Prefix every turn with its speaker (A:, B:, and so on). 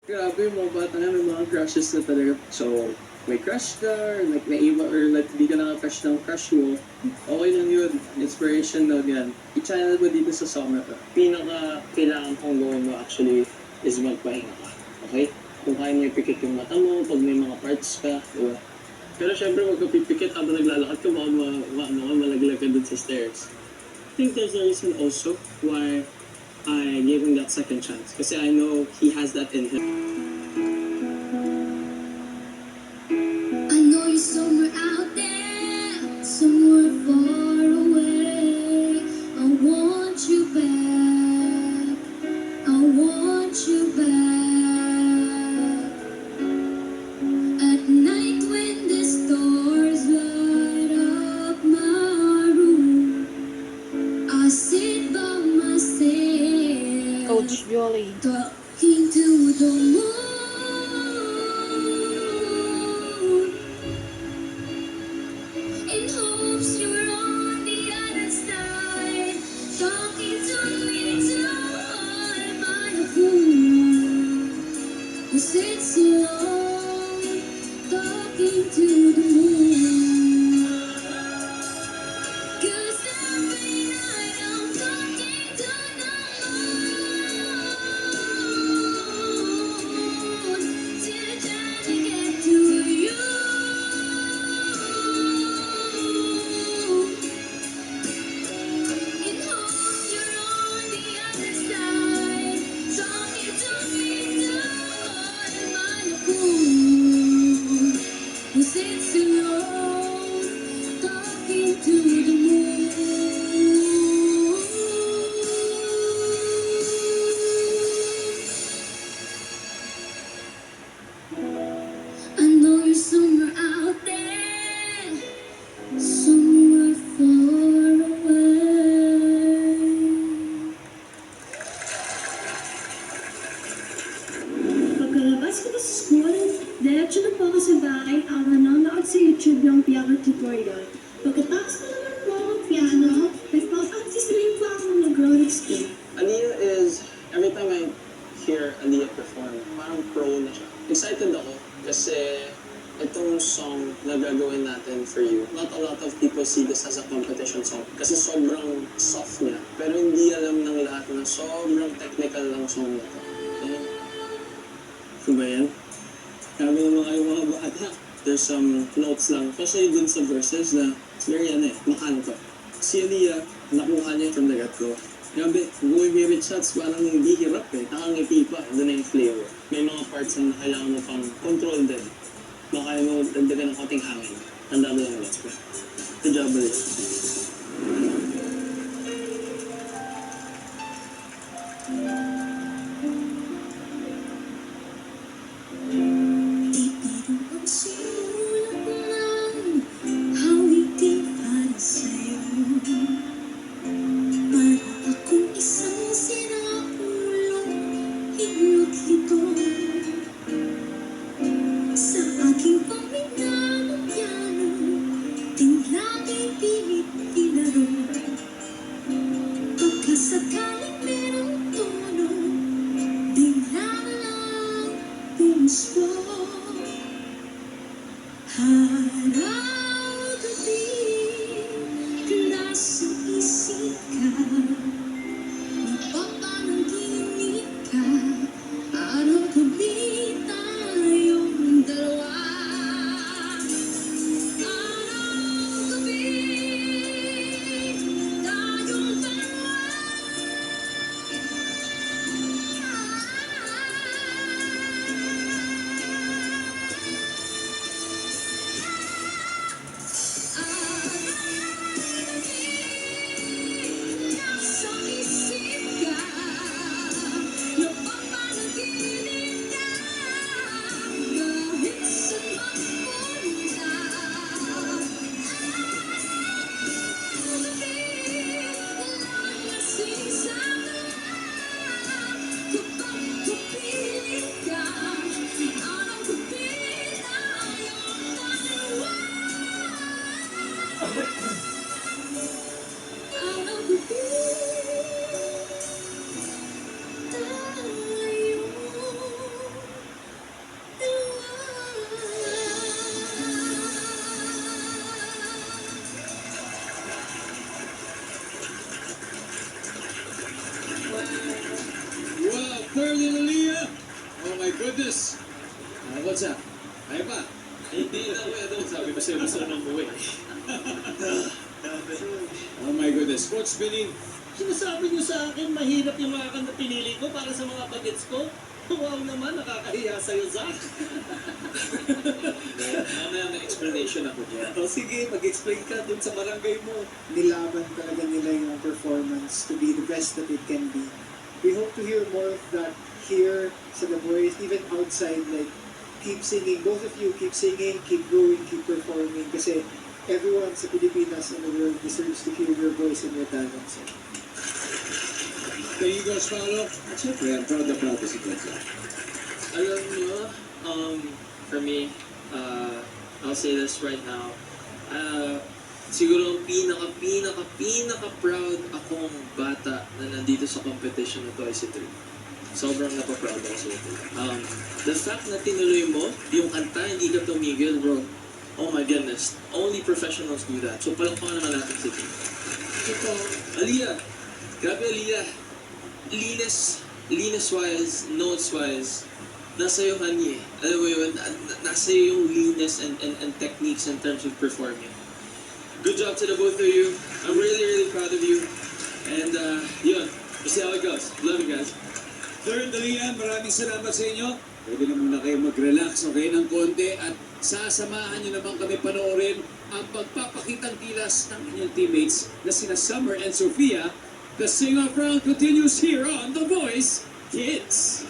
A: Grabe yung mga bata nga may mga crushes na talaga. So, may crush ka, or like naiba, or like di ka nakakrush ng crush mo, okay lang yun. Inspiration na yan. I-channel mo dito sa summer ka. Pinaka kailangan kong gawin mo actually is magpahinga ka. Okay? Kung kaya mo ipikit yung mata mo, pag may mga parts ka, di ba? Pero syempre, wag ka pipikit habang naglalakad ka, baka malaglag ka dun sa stairs. I think there's a reason also why I gave him that second chance. Kasi I know he has that in him.
B: I know you're somewhere out there, somewhere far away. I want you back. I want you back. At night when the stars light up my room, I sit by myself,
C: Coach Jolly.
B: talking to the moon. In hopes you're on the other side, talking to me too. Am I a fool who sits alone, talking to the moon? 'Cause every night I'm talking to the moon, still trying to get to you. In hopes you're on the other side, talking to me too. Am I a fool who sits alone, talking to the moon? I know you're somewhere out there, somewhere far away.
D: Pagkalabas ko pa sa school, diretso na po ako sa bahay ang nanonood sa YouTube ng piano tutorial. Pagkatapos ko naman po ang piano, nagpa-practice rin po ako mag-rolling skate.
A: Aliyah is, every time I hear Aliyah perform, parang pro na siya. Excited ako kasi itong song na gagawin natin for you, not a lot of people see this as a competition song kasi sobrang soft niya. Pero hindi alam ng lahat na sobrang technical lang song na to. Okay? Ano ba yan? Sabi naman kayo mga bata, there's some notes lang. Especially dun sa verses na very makanto. Si Aliyah, nakuha niya from the get-go. Grabe, going with shots, parang hindi hirap nakangiti pa, doon na yung flavor. May mga parts na kailangan mo pang control din. Baka mo dagdagan ng konting hangin. Tanda mo lang, let's go. Good job, Aliyah.
B: Titiro ang sinulat ng hawitin para sa'yo. Para akong isang sinaulong hinot-hito sa aking paminang piano, tinglating pilit ilaro. Pagkasakaling merong tono, bigla na lang pumuspo. Araw-gabi, klaseng isip ka, magpapanaginip ka. Araw-gabi tayong dalawa. Araw-gabi tayong dalawa.
C: goodness! What's up? Kaya pa?
A: Hindi na, Kuya Dong. Sabi ko sa'yo, gusto nang buwi.
C: Oh my goodness. Coach Billy,
E: Sinasabi niyo sa akin, mahirap yung mga kanta pinili ko para sa mga bagets ko? Wow naman, nakakahiya sa'yo, Zach.
A: Mamaya may explanation ako dyan.
E: O sige, mag-explain ka dun sa barangay mo.
F: Nilaban talaga nila yung performance to be the best that it can be. We hope to hear more of that here sa The Voice, even outside, like, keep singing. Both of you keep singing, keep growing, keep performing, kasi everyone sa Pilipinas and the world deserves to hear your voice and your talents.
C: thank you, Coach Paolo. At syempre, I'm proud to si Coach Zach.
A: Alam nyo, for me, I'll say this right now. Siguro ang pinaka-proud akong bata na nandito sa competition na to ay si Tri. Sobrang napaproud ako sa ito. The fact na tinuloy mo, yung kanta, hindi ka tumigil, bro. Oh my goodness. Only professionals do that. So palakpakan naman natin si Tri. Ito, Aliyah. Grabe, Aliyah. Linis-wise, notes-wise, nasa iyo kanya. Alam mo yun, nasa iyo yung leanness and techniques in terms of performing. Good job to the both of you. I'm really, really proud of you. And yun, we'll see how it goes. Love you guys.
C: Third, Aliyah, maraming salamat sa inyo. Pwede na muna kayo mag-relax, okay, ng konti at sasamahan nyo naman kami panoorin ang pagpapakitang kilas ng inyong teammates na sina Summer and Sophia. The sing-off round continues here on The Voice Kids.